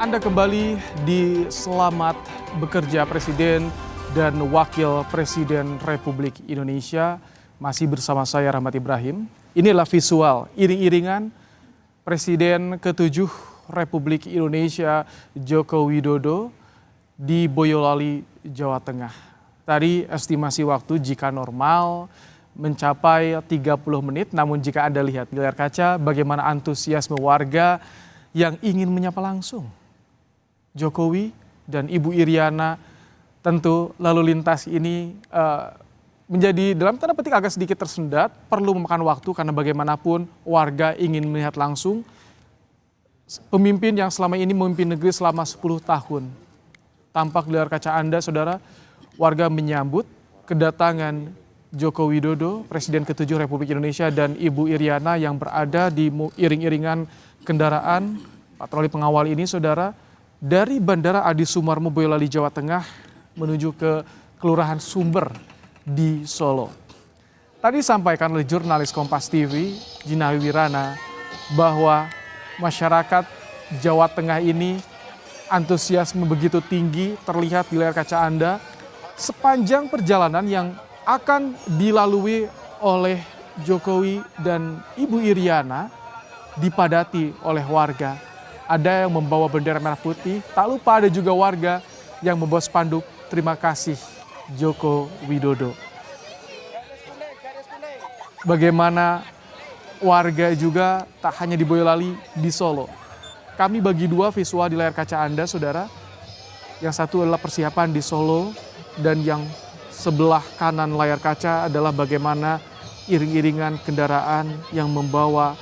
Anda kembali di Selamat Bekerja Presiden dan Wakil Presiden Republik Indonesia. Masih bersama saya Rahmat Ibrahim. Inilah visual iring-iringan Presiden ke-7 Republik Indonesia Joko Widodo di Boyolali, Jawa Tengah. Tadi estimasi waktu jika normal mencapai 30 menit, namun jika Anda lihat di layar kaca bagaimana antusiasme warga yang ingin menyapa langsung Jokowi dan Ibu Iriana. Tentu lalu lintas ini menjadi dalam tanda petik agak sedikit tersendat, perlu memakan waktu karena bagaimanapun warga ingin melihat langsung pemimpin yang selama ini memimpin negeri selama 10 tahun. Tampak di layar kaca Anda, saudara, warga menyambut kedatangan Joko Widodo, Presiden ke-7 Republik Indonesia, dan Ibu Iriana yang berada di iring-iringan kendaraan patroli pengawal ini, saudara, dari Bandara Adi Sumarmo Boyolali, Jawa Tengah menuju ke Kelurahan Sumber di Solo. Tadi disampaikan oleh jurnalis Kompas TV, Jinawi Wirana, bahwa masyarakat Jawa Tengah ini antusiasme begitu tinggi terlihat di layar kaca Anda sepanjang perjalanan yang akan dilalui oleh Jokowi dan Ibu Iriana dipadati oleh warga. Ada yang membawa bendera merah putih, tak lupa ada juga warga yang membawa spanduk terima kasih Joko Widodo. Bagaimana warga juga tak hanya di Boyolali, di Solo. Kami bagi dua visual di layar kaca Anda, saudara. Yang satu adalah persiapan di Solo, dan yang sebelah kanan layar kaca adalah bagaimana iring-iringan kendaraan yang membawa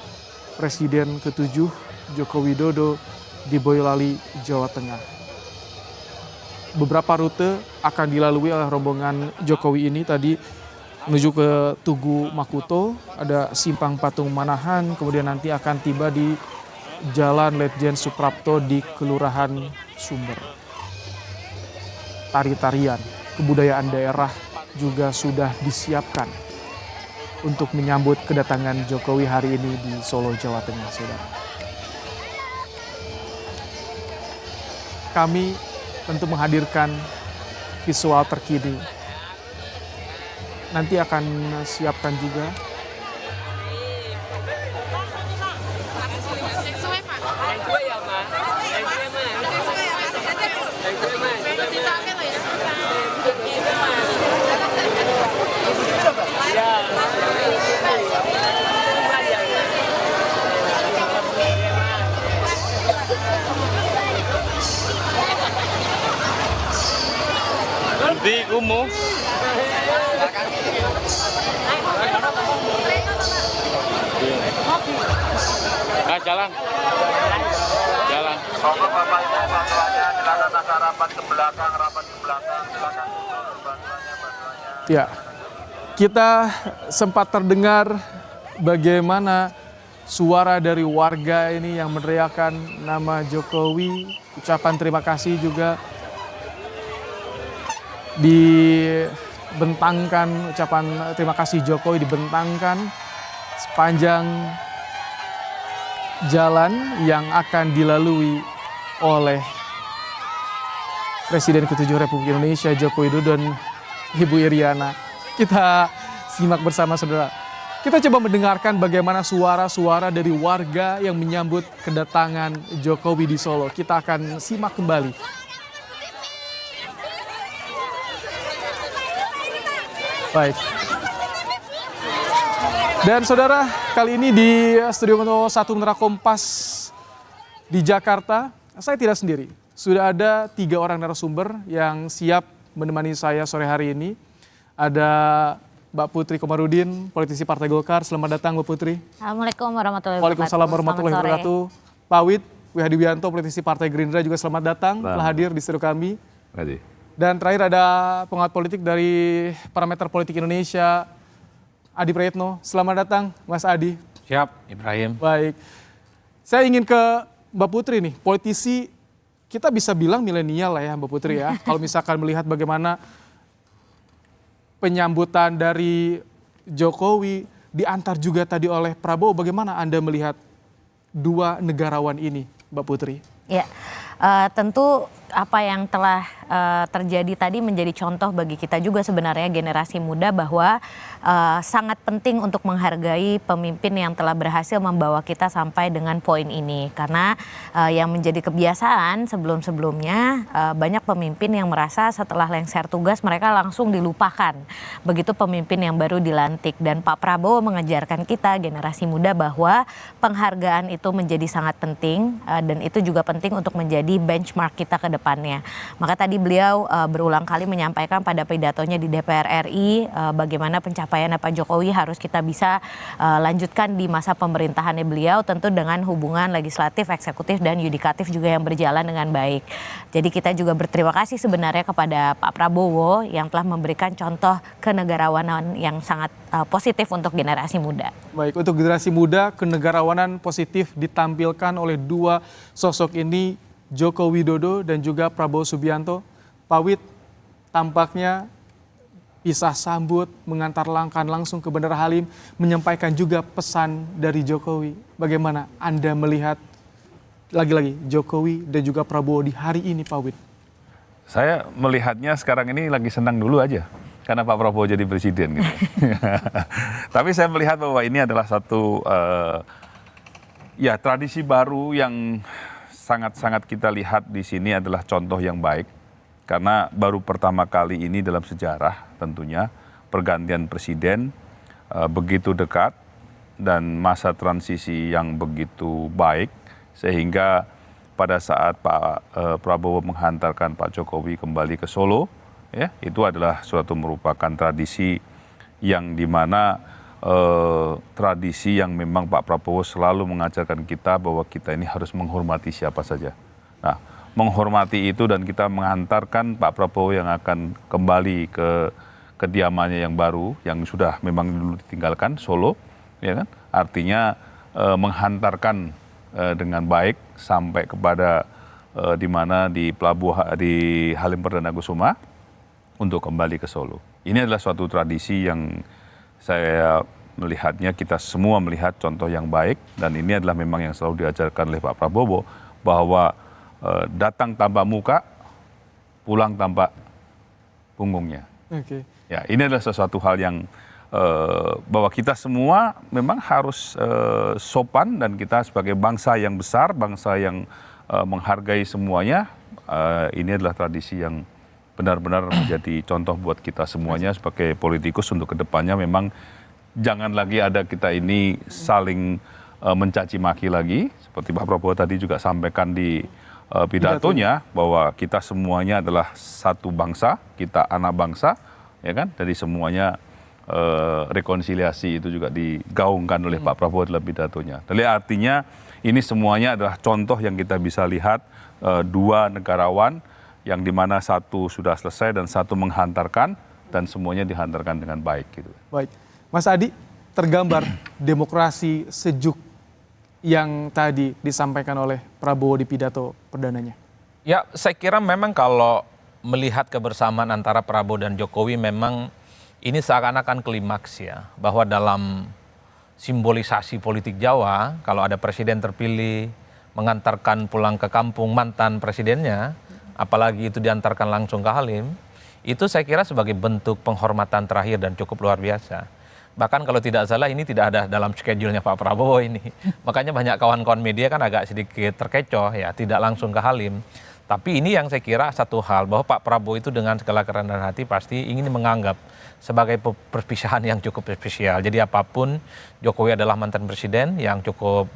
Presiden ke-7 Joko Widodo di Boyolali, Jawa Tengah. Beberapa rute akan dilalui oleh rombongan Jokowi ini. Tadi menuju ke Tugu Makuto, ada Simpang Patung Manahan, kemudian nanti akan tiba di Jalan Letjen Suprapto di Kelurahan Sumber. Tari-tarian, kebudayaan daerah juga sudah disiapkan untuk menyambut kedatangan Jokowi hari ini di Solo, Jawa Tengah, saudara. Kami tentu menghadirkan visual terkini. Nanti akan siapkan juga di Kumu. Jalan. Monggo Bapak Ibu bantuannya, silakan agak rapat ke belakang, silakan bantuannya. Ya, kita sempat terdengar bagaimana suara dari warga ini yang meneriakan nama Jokowi, ucapan terima kasih juga dibentangkan, ucapan terima kasih Jokowi dibentangkan sepanjang jalan yang akan dilalui oleh Presiden ke-7 Republik Indonesia Joko Widodo dan Ibu Iriana. Kita simak bersama, saudara. Kita coba mendengarkan bagaimana suara-suara dari warga yang menyambut kedatangan Jokowi di Solo. Kita akan simak kembali. Baik. Dan saudara, kali ini di Studio 1 Menara Kompas di Jakarta, saya tidak sendiri. Sudah ada 3 orang narasumber yang siap menemani saya sore hari ini. Ada Mbak Putri Komarudin, politisi Partai Golkar. Selamat datang, Mbak Putri. Assalamualaikum warahmatullahi wabarakatuh. Waalaikumsalam warahmatullahi wabarakatuh. Pak Wid Wihadiwianto, politisi Partai Gerindra, juga selamat datang, telah hadir di studio kami. Dan terakhir ada pengamat politik dari Parameter Politik Indonesia, Adi Prayitno. Selamat datang, Mas Adi. Siap, Ibrahim. Baik. Saya ingin ke Mbak Putri nih, politisi kita bisa bilang milenial lah ya Mbak Putri ya. Kalau misalkan melihat bagaimana penyambutan dari Jokowi diantar juga tadi oleh Prabowo, bagaimana Anda melihat dua negarawan ini, Mbak Putri? Ya, Tentu apa yang telah terjadi tadi menjadi contoh bagi kita juga sebenarnya generasi muda bahwa sangat penting untuk menghargai pemimpin yang telah berhasil membawa kita sampai dengan poin ini. Karena yang menjadi kebiasaan sebelum-sebelumnya banyak pemimpin yang merasa setelah lengser tugas mereka langsung dilupakan. Begitu pemimpin yang baru dilantik, dan Pak Prabowo mengajarkan kita generasi muda bahwa penghargaan itu menjadi sangat penting dan itu juga penting untuk menjadi benchmark kita ke depannya. Maka tadi beliau berulang kali menyampaikan pada pidatonya di DPR RI bagaimana pencapaian Pak Jokowi harus kita bisa lanjutkan di masa pemerintahannya beliau, tentu dengan hubungan legislatif, eksekutif dan yudikatif juga yang berjalan dengan baik. Jadi kita juga berterima kasih sebenarnya kepada Pak Prabowo yang telah memberikan contoh kenegarawanan yang sangat positif untuk generasi muda. Baik, untuk generasi muda, kenegarawanan positif ditampilkan oleh dua sosok ini, Joko Widodo dan juga Prabowo Subianto. Pak Wid, tampaknya pisah sambut, mengantar langkah langsung ke Bandara Halim, menyampaikan juga pesan dari Jokowi. Bagaimana Anda melihat lagi-lagi Jokowi dan juga Prabowo di hari ini, Pak Wid? Saya melihatnya sekarang ini lagi senang dulu aja, karena Pak Prabowo jadi presiden gitu. Tapi saya melihat bahwa ini adalah satu tradisi baru yang sangat-sangat kita lihat di sini adalah contoh yang baik. Karena baru pertama kali ini dalam sejarah tentunya pergantian presiden begitu dekat dan masa transisi yang begitu baik. Sehingga pada saat Pak Prabowo menghantarkan Pak Jokowi kembali ke Solo, ya, itu adalah suatu merupakan tradisi yang dimana tradisi yang memang Pak Prabowo selalu mengajarkan kita bahwa kita ini harus menghormati siapa saja. Nah, menghormati itu dan kita mengantarkan Pak Prabowo yang akan kembali ke kediamannya yang baru, yang sudah memang dulu ditinggalkan, Solo, ya kan? Artinya menghantarkan dengan baik sampai kepada di mana di pelabuhan di Halim Perdana Kusuma untuk kembali ke Solo. Ini adalah suatu tradisi yang saya melihatnya, kita semua melihat contoh yang baik, dan ini adalah memang yang selalu diajarkan oleh Pak Prabowo bahwa datang tanpa muka, pulang tanpa punggungnya. Oke. Ya, ini adalah sesuatu hal yang bahwa kita semua memang harus sopan, dan kita sebagai bangsa yang besar, bangsa yang menghargai semuanya, ini adalah tradisi yang benar-benar menjadi contoh buat kita semuanya sebagai politikus untuk kedepannya. Memang jangan lagi ada kita ini saling mencaci maki lagi, seperti Pak Prabowo tadi juga sampaikan di pidatonya bahwa kita semuanya adalah satu bangsa, kita anak bangsa, ya kan? Dari semuanya rekonsiliasi itu juga digaungkan oleh Pak Prabowo dalam pidatonya. Jadi artinya ini semuanya adalah contoh yang kita bisa lihat, dua negarawan yang dimana satu sudah selesai dan satu menghantarkan, dan semuanya dihantarkan dengan baik gitu. Baik, Mas Adi, tergambar demokrasi sejuk yang tadi disampaikan oleh Prabowo di pidato perdananya. Ya, saya kira memang kalau melihat kebersamaan antara Prabowo dan Jokowi, memang ini seakan-akan klimaks ya, bahwa dalam simbolisasi politik Jawa, kalau ada presiden terpilih mengantarkan pulang ke kampung mantan presidennya, apalagi itu diantarkan langsung ke Halim, itu saya kira sebagai bentuk penghormatan terakhir dan cukup luar biasa. Bahkan kalau tidak salah ini tidak ada dalam schedule-nya Pak Prabowo ini. Makanya banyak kawan-kawan media kan agak sedikit terkecoh ya, tidak langsung ke Halim. Tapi ini yang saya kira satu hal, bahwa Pak Prabowo itu dengan segala kerendahan hati pasti ingin menganggap sebagai perpisahan yang cukup spesial. Jadi apapun, Jokowi adalah mantan presiden yang cukup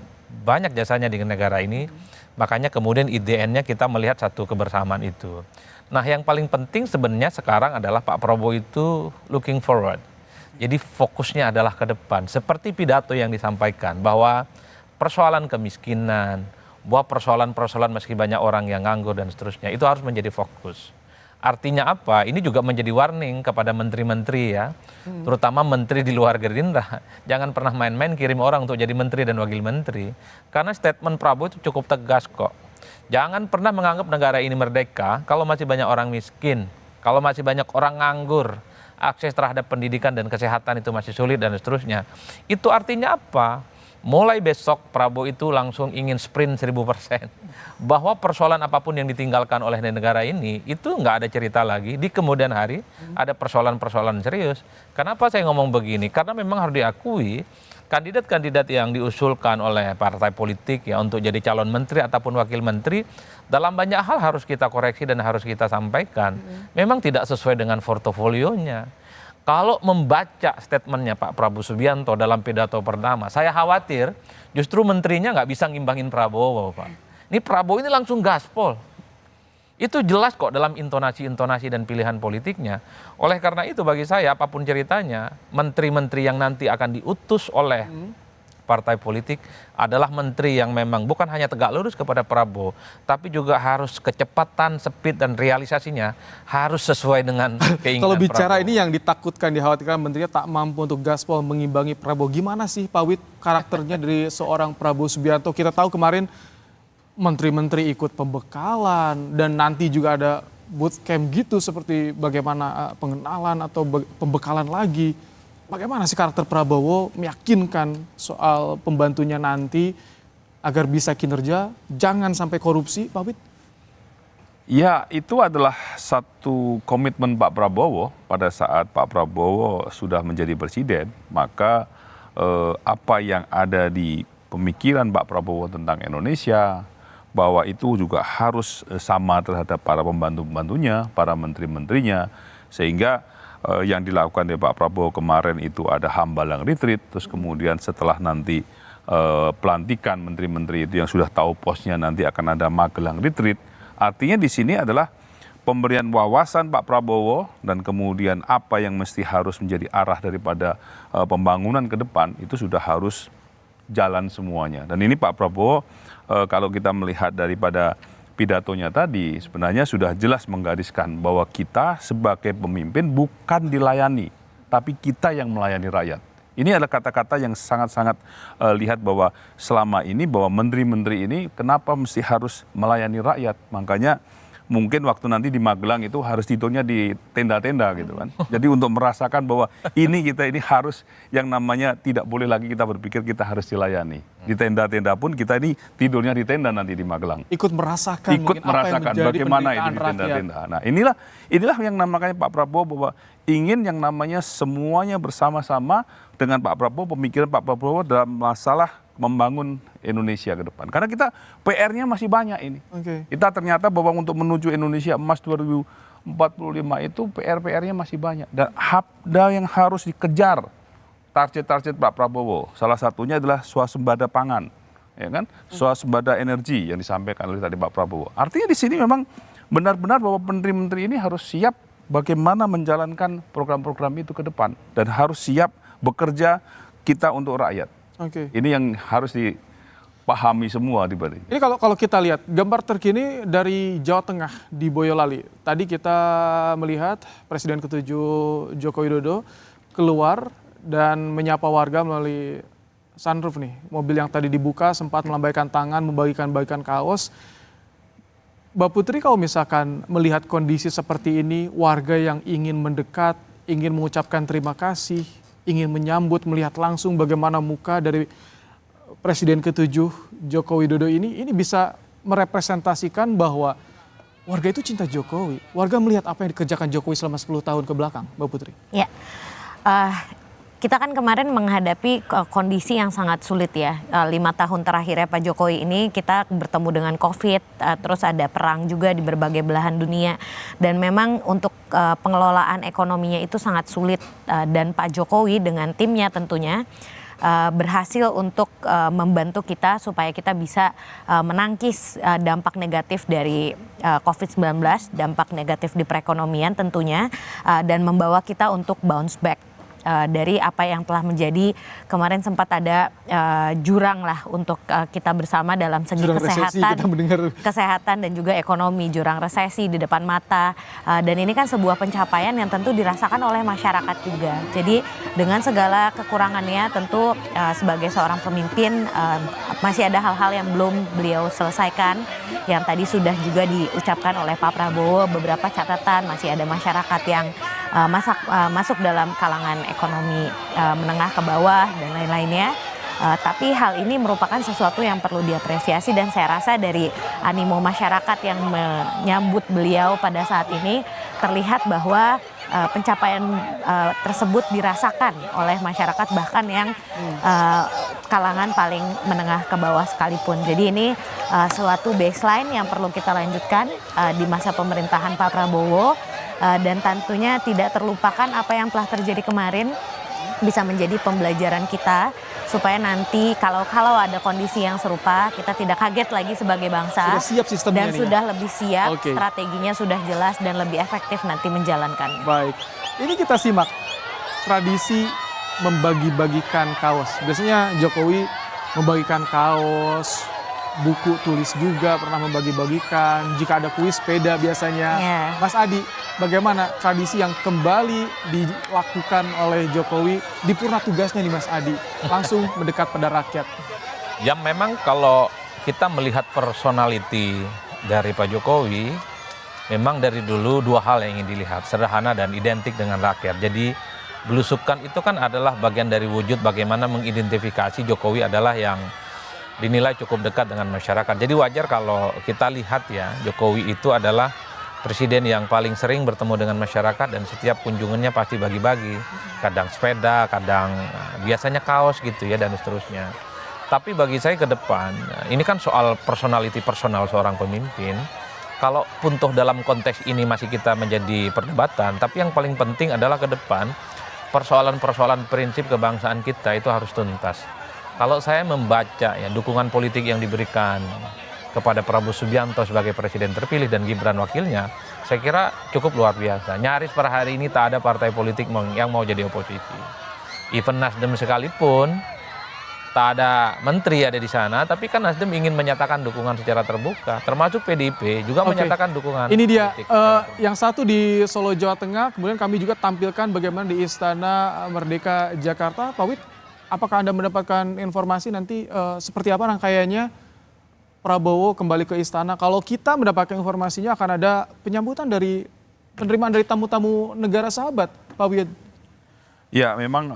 banyak jasanya di negara ini. Makanya kemudian IDN-nya kita melihat satu kebersamaan itu. Nah, yang paling penting sebenarnya sekarang adalah Pak Prabowo itu looking forward. Jadi fokusnya adalah ke depan. Seperti pidato yang disampaikan bahwa persoalan kemiskinan, bahwa persoalan-persoalan meski banyak orang yang nganggur dan seterusnya, itu harus menjadi fokus. Artinya apa? Ini juga menjadi warning kepada menteri-menteri ya, terutama menteri di luar Gerindra. Jangan pernah main-main kirim orang untuk jadi menteri dan wakil menteri. Karena statement Prabowo itu cukup tegas kok. Jangan pernah menganggap negara ini merdeka kalau masih banyak orang miskin, kalau masih banyak orang nganggur, akses terhadap pendidikan dan kesehatan itu masih sulit dan seterusnya. Itu artinya apa? mulai besok Prabowo itu langsung ingin sprint 1000%. Bahwa persoalan apapun yang ditinggalkan oleh negara ini, itu nggak ada cerita lagi. Di kemudian hari ada persoalan-persoalan serius. Kenapa saya ngomong begini? Karena memang harus diakui, kandidat-kandidat yang diusulkan oleh partai politik ya untuk jadi calon menteri ataupun wakil menteri, dalam banyak hal harus kita koreksi dan harus kita sampaikan. Memang tidak sesuai dengan portofolionya. Kalau membaca statementnya Pak Prabowo Subianto dalam pidato pertama, saya khawatir justru menterinya nggak bisa ngimbangin Prabowo, Pak. Ini Prabowo ini langsung gaspol. Itu jelas kok dalam intonasi-intonasi dan pilihan politiknya. Oleh karena itu bagi saya apapun ceritanya, menteri-menteri yang nanti akan diutus oleh partai politik adalah menteri yang memang bukan hanya tegak lurus kepada Prabowo, tapi juga harus kecepatan, speed dan realisasinya harus sesuai dengan keinginan Kalau bicara Prabowo. ini yang ditakutkan, dikhawatirkan menterinya tak mampu untuk gaspol mengimbangi Prabowo. Gimana sih Pak Wid karakternya dari seorang Prabowo Subianto? Kita tahu kemarin menteri-menteri ikut pembekalan dan nanti juga ada bootcamp gitu seperti bagaimana pengenalan atau pembekalan lagi. Bagaimana sih karakter Prabowo meyakinkan soal pembantunya nanti agar bisa kinerja, jangan sampai korupsi, Pak Wid? Ya, itu adalah satu komitmen Pak Prabowo pada saat Pak Prabowo sudah menjadi presiden, maka apa yang ada di pemikiran Pak Prabowo tentang Indonesia, bahwa itu juga harus sama terhadap para pembantu-pembantunya, para menteri-menterinya, sehingga yang dilakukan oleh Pak Prabowo kemarin itu ada Hambalang Retreat, terus kemudian setelah nanti pelantikan menteri-menteri itu yang sudah tahu posnya nanti akan ada Magelang Retreat. Artinya di sini adalah pemberian wawasan Pak Prabowo dan kemudian apa yang mesti harus menjadi arah daripada pembangunan ke depan itu sudah harus jalan semuanya. Dan ini Pak Prabowo kalau kita melihat daripada pidatonya tadi sebenarnya sudah jelas menggariskan bahwa kita sebagai pemimpin bukan dilayani, tapi kita yang melayani rakyat. Ini adalah kata-kata yang sangat-sangat lihat bahwa selama ini bahwa menteri-menteri ini kenapa mesti harus melayani rakyat. Makanya mungkin waktu nanti di Magelang itu harus tidurnya di tenda-tenda gitu kan. Jadi untuk merasakan bahwa kita ini harus yang namanya tidak boleh lagi kita berpikir kita harus dilayani. Di tenda-tenda pun kita ini tidurnya di tenda nanti di Magelang. Ikut merasakan Bagaimana itu di tenda-tenda. Nah, inilah yang namanya Pak Prabowo bahwa ingin yang namanya semuanya bersama-sama dengan Pak Prabowo, pemikiran Pak Prabowo dalam masalah membangun Indonesia ke depan. Karena kita PR-nya masih banyak ini. Kita ternyata bahwa untuk menuju Indonesia Emas 2045 itu PR-nya masih banyak. Dan ada yang harus dikejar target-target Pak Prabowo. Salah satunya adalah swasembada pangan, ya kan? Swasembada energi yang disampaikan oleh tadi Pak Prabowo. Artinya di sini memang benar-benar bahwa menteri-menteri ini harus siap bagaimana menjalankan program-program itu ke depan dan harus siap bekerja kita untuk rakyat. Ini yang harus dipahami semua di balik. Ini kalau kita lihat gambar terkini dari Jawa Tengah di Boyolali. Tadi kita melihat Presiden ke-7 Joko Widodo keluar dan menyapa warga melalui sunroof nih. Mobil yang tadi dibuka sempat melambaikan tangan, membagikan kaos. Mbak Putri, kalau misalkan melihat kondisi seperti ini, warga yang ingin mendekat, ingin mengucapkan terima kasih, ingin menyambut, melihat langsung bagaimana muka dari Presiden ke-7 Joko Widodo ini bisa merepresentasikan bahwa warga itu cinta Jokowi. Warga melihat apa yang dikerjakan Jokowi selama 10 tahun ke belakang, Mbak Putri. Ya, kita kan kemarin menghadapi kondisi yang sangat sulit ya. 5 tahun terakhirnya Pak Jokowi ini kita bertemu dengan COVID, terus ada perang juga di berbagai belahan dunia. Dan memang untuk pengelolaan ekonominya itu sangat sulit. Dan Pak Jokowi dengan timnya tentunya berhasil untuk membantu kita supaya kita bisa menangkis dampak negatif dari COVID-19, dampak negatif di perekonomian tentunya, dan membawa kita untuk bounce back dari apa yang telah menjadi kemarin sempat ada jurang lah untuk kita bersama dalam segi kesehatan dan juga ekonomi, jurang resesi di depan mata, dan ini kan sebuah pencapaian yang tentu dirasakan oleh masyarakat juga. Jadi dengan segala kekurangannya tentu sebagai seorang pemimpin masih ada hal-hal yang belum beliau selesaikan, yang tadi sudah juga diucapkan oleh Pak Prabowo, beberapa catatan masih ada masyarakat yang masuk dalam kalangan ekonomi menengah ke bawah dan lain-lainnya. Tapi hal ini merupakan sesuatu yang perlu diapresiasi dan saya rasa dari animo masyarakat yang menyambut beliau pada saat ini terlihat bahwa pencapaian tersebut dirasakan oleh masyarakat bahkan yang kalangan paling menengah ke bawah sekalipun. Jadi ini suatu baseline yang perlu kita lanjutkan di masa pemerintahan Pak Prabowo dan tentunya tidak terlupakan apa yang telah terjadi kemarin bisa menjadi pembelajaran kita supaya nanti kalau ada kondisi yang serupa kita tidak kaget lagi sebagai bangsa Sudah siap sistemnya dan nih, sudah lebih siap, Oke. strateginya sudah jelas dan lebih efektif nanti menjalankan. Baik, ini kita simak tradisi membagi-bagikan kaos. Biasanya Jokowi membagikan kaos, buku tulis juga pernah membagi-bagikan. Jika ada kuis sepeda biasanya. Ya. Mas Adi, bagaimana tradisi yang kembali dilakukan oleh Jokowi di purna tugasnya nih Mas Adi, langsung mendekat pada rakyat? Ya memang kalau kita melihat personality dari Pak Jokowi, memang dari dulu dua hal yang ingin dilihat, sederhana dan identik dengan rakyat. Jadi belusukan itu kan adalah bagian dari wujud bagaimana mengidentifikasi Jokowi adalah yang dinilai cukup dekat dengan masyarakat. Jadi wajar kalau kita lihat ya, Jokowi itu adalah presiden yang paling sering bertemu dengan masyarakat dan setiap kunjungannya pasti bagi-bagi. Kadang sepeda, kadang biasanya kaos gitu ya dan seterusnya. Tapi bagi saya ke depan, ini kan soal personality personal seorang pemimpin. Kalaupun toh dalam konteks ini masih kita menjadi perdebatan, tapi yang paling penting adalah ke depan persoalan-persoalan prinsip kebangsaan kita itu harus tuntas. Kalau saya membaca ya dukungan politik yang diberikan kepada Prabowo Subianto sebagai presiden terpilih dan Gibran wakilnya, saya kira cukup luar biasa. Nyaris per hari ini tak ada partai politik yang mau jadi oposisi. Even Nasdem sekalipun, tak ada menteri ada di sana, tapi kan Nasdem ingin menyatakan dukungan secara terbuka, termasuk PDIP juga Oke. menyatakan dukungan. Ini dia, politik. yang satu di Solo, Jawa Tengah, kemudian kami juga tampilkan bagaimana di Istana Merdeka, Jakarta. Pak Wid, apakah Anda mendapatkan informasi nanti seperti apa rangkaiannya Prabowo kembali ke Istana? Kalau kita mendapatkan informasinya akan ada penyambutan dari penerimaan dari tamu-tamu negara sahabat, Pak Wid. Ya, memang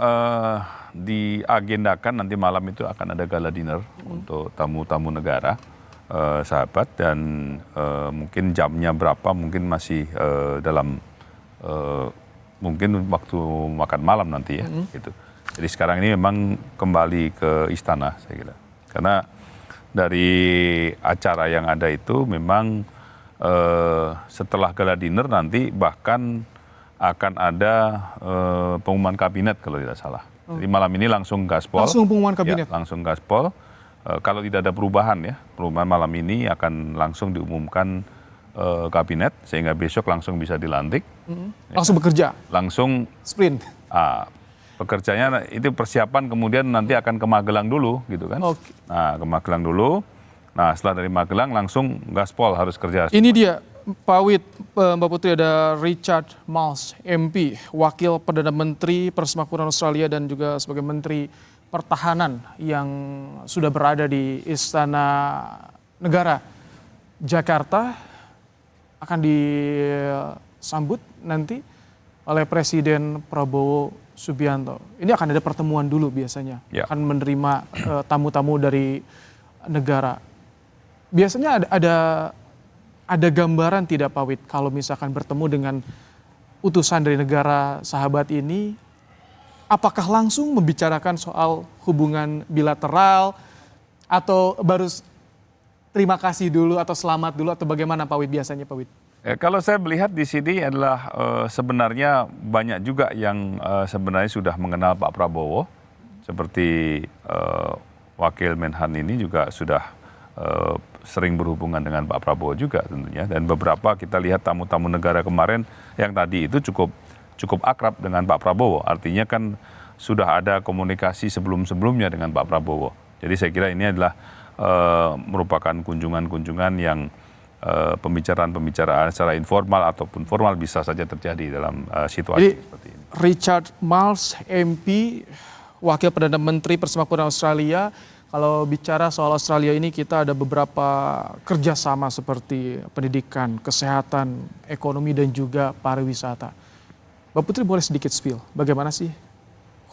diagendakan nanti malam itu akan ada gala dinner untuk tamu-tamu negara sahabat dan mungkin jamnya berapa mungkin masih dalam mungkin waktu makan malam nanti ya gitu. Jadi sekarang ini memang kembali ke istana saya kira. Karena dari acara yang ada itu memang setelah gala dinner nanti bahkan akan ada pengumuman kabinet kalau tidak salah. Jadi malam ini langsung gaspol. Langsung pengumuman kabinet? Ya, langsung gaspol. Kalau tidak ada perubahan ya, perubahan malam ini akan langsung diumumkan kabinet sehingga besok langsung bisa dilantik. Langsung bekerja? Langsung Sprint? Pekerjanya itu persiapan kemudian nanti akan ke Magelang dulu gitu kan. Oke. Nah, ke Magelang dulu. Nah, setelah dari Magelang langsung gaspol harus kerja. Ini dia, Pak Wid, Mbak Putri, ada Richard Marles, MP, Wakil Perdana Menteri Persemakmuran Australia dan juga sebagai Menteri Pertahanan yang sudah berada di Istana Negara Jakarta, akan disambut nanti oleh Presiden Prabowo Subianto. Ini akan ada pertemuan dulu biasanya, Ya. akan menerima tamu-tamu dari negara. Biasanya ada gambaran tidak Pak Wid kalau misalkan bertemu dengan utusan dari negara sahabat ini, apakah langsung membicarakan soal hubungan bilateral atau baru terima kasih dulu atau selamat dulu atau bagaimana Pak Wid biasanya Pak Wid? Kalau saya melihat di sini adalah sebenarnya banyak juga yang sebenarnya sudah mengenal Pak Prabowo, seperti Wakil Menhan ini juga sudah sering berhubungan dengan Pak Prabowo juga tentunya, dan beberapa kita lihat tamu-tamu negara kemarin yang tadi itu cukup akrab dengan Pak Prabowo, artinya kan sudah ada komunikasi sebelum-sebelumnya dengan Pak Prabowo. Jadi saya kira ini adalah merupakan kunjungan-kunjungan yang pembicaraan-pembicaraan secara informal ataupun formal bisa saja terjadi dalam situasi Jadi, seperti ini. Richard Marles, MP, Wakil Perdana Menteri Persemakmuran Australia. Kalau bicara soal Australia ini kita ada beberapa kerjasama seperti pendidikan, kesehatan, ekonomi dan juga pariwisata. Mbak Putri boleh sedikit spill, bagaimana sih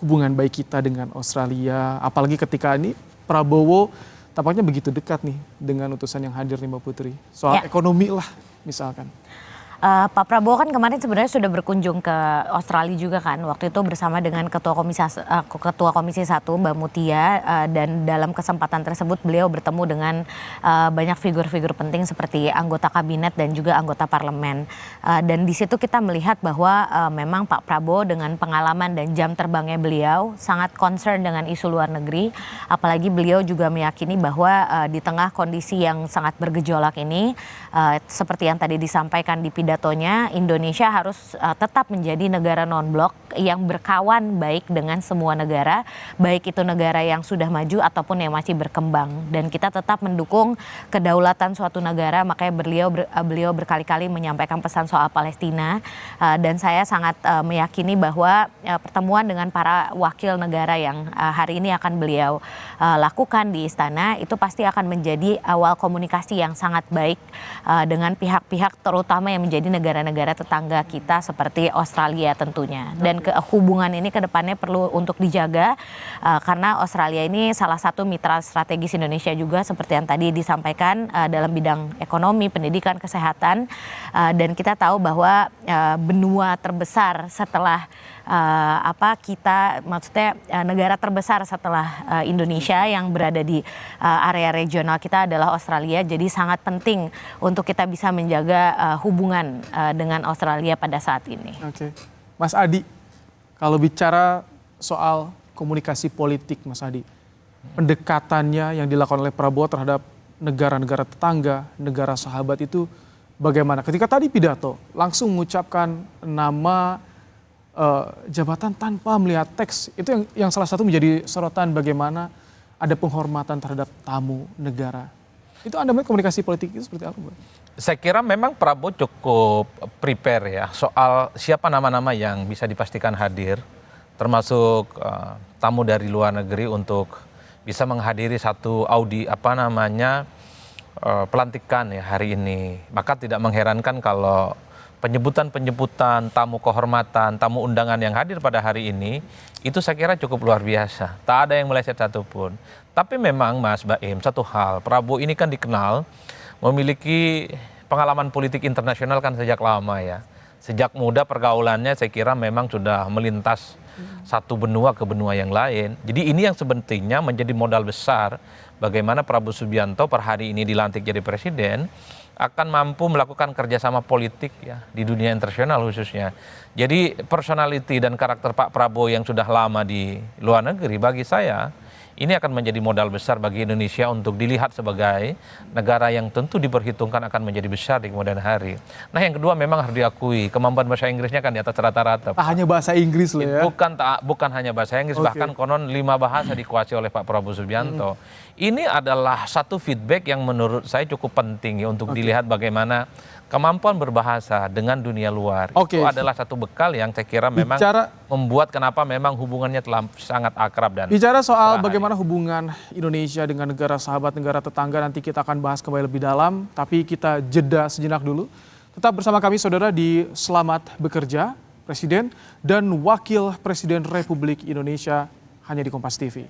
hubungan baik kita dengan Australia, apalagi ketika ini Prabowo tampaknya begitu dekat nih dengan utusan yang hadir nih Mbak Putri. Soal ekonomi lah misalkan. Pak Prabowo kan kemarin sebenarnya sudah berkunjung ke Australia juga kan, waktu itu bersama dengan Ketua Komisi 1 Mbak Mutia, dan dalam kesempatan tersebut beliau bertemu dengan banyak figur-figur penting seperti anggota kabinet dan juga anggota parlemen. Dan di situ kita melihat bahwa memang Pak Prabowo dengan pengalaman dan jam terbangnya beliau sangat concern dengan isu luar negeri, apalagi beliau juga meyakini bahwa di tengah kondisi yang sangat bergejolak ini, seperti yang tadi disampaikan di pidatonya, Indonesia harus tetap menjadi negara non-blok yang berkawan baik dengan semua negara, baik itu negara yang sudah maju ataupun yang masih berkembang. Dan kita tetap mendukung kedaulatan suatu negara, makanya beliau berkali-kali menyampaikan pesan soal Palestina. Dan saya sangat meyakini bahwa pertemuan dengan para wakil negara yang hari ini akan beliau lakukan di istana, itu pasti akan menjadi awal komunikasi yang sangat baik dengan pihak-pihak terutama yang menjadi negara-negara tetangga kita seperti Australia tentunya. Dan hubungan ini ke depannya perlu untuk dijaga karena Australia ini salah satu mitra strategis Indonesia juga seperti yang tadi disampaikan dalam bidang ekonomi, pendidikan, kesehatan. Dan kita tahu bahwa benua terbesar setelah negara terbesar setelah Indonesia yang berada di area regional kita adalah Australia. Jadi sangat penting untuk kita bisa menjaga hubungan dengan Australia pada saat ini. Oke. Mas Adi, kalau bicara soal komunikasi politik Mas Adi, pendekatannya yang dilakukan oleh Prabowo terhadap negara-negara tetangga, negara sahabat itu bagaimana? Ketika tadi pidato langsung mengucapkan nama jabatan tanpa melihat teks, itu yang salah satu menjadi sorotan bagaimana ada penghormatan terhadap tamu negara. Itu Anda melihat komunikasi politik itu seperti apa, Mbak? Saya kira memang Prabowo cukup prepare ya soal siapa nama-nama yang bisa dipastikan hadir, termasuk tamu dari luar negeri untuk bisa menghadiri satu pelantikan ya hari ini. Maka tidak mengherankan kalau penyebutan tamu kehormatan, tamu undangan yang hadir pada hari ini, itu saya kira cukup luar biasa. Tak ada yang meleset satupun. Tapi memang Mas Baim, satu hal, Prabowo ini kan dikenal memiliki pengalaman politik internasional kan sejak lama ya. Sejak muda pergaulannya saya kira memang sudah melintas satu benua ke benua yang lain. Jadi ini yang sebenarnya menjadi modal besar bagaimana Prabowo Subianto per hari ini dilantik jadi presiden akan mampu melakukan kerjasama politik ya di dunia internasional khususnya. Jadi personality dan karakter Pak Prabowo yang sudah lama di luar negeri bagi saya ini akan menjadi modal besar bagi Indonesia untuk dilihat sebagai negara yang tentu diperhitungkan akan menjadi besar di kemudian hari. Nah yang kedua memang harus diakui kemampuan bahasa Inggrisnya kan di atas rata-rata. Hanya bahasa Inggris loh ya? Bukan hanya bahasa Inggris, bahkan konon 5 bahasa dikuasai oleh Pak Prabowo Subianto. Ini adalah satu feedback yang menurut saya cukup penting ya untuk dilihat bagaimana kemampuan berbahasa dengan dunia luar. Itu adalah satu bekal yang saya kira memang membuat kenapa memang hubungannya telah sangat akrab. Dan bicara soal bagaimana hubungan Indonesia dengan negara sahabat, negara tetangga, nanti kita akan bahas kembali lebih dalam, tapi kita jeda sejenak dulu. Tetap bersama kami saudara di Selamat Bekerja, Presiden dan Wakil Presiden Republik Indonesia hanya di Kompas TV.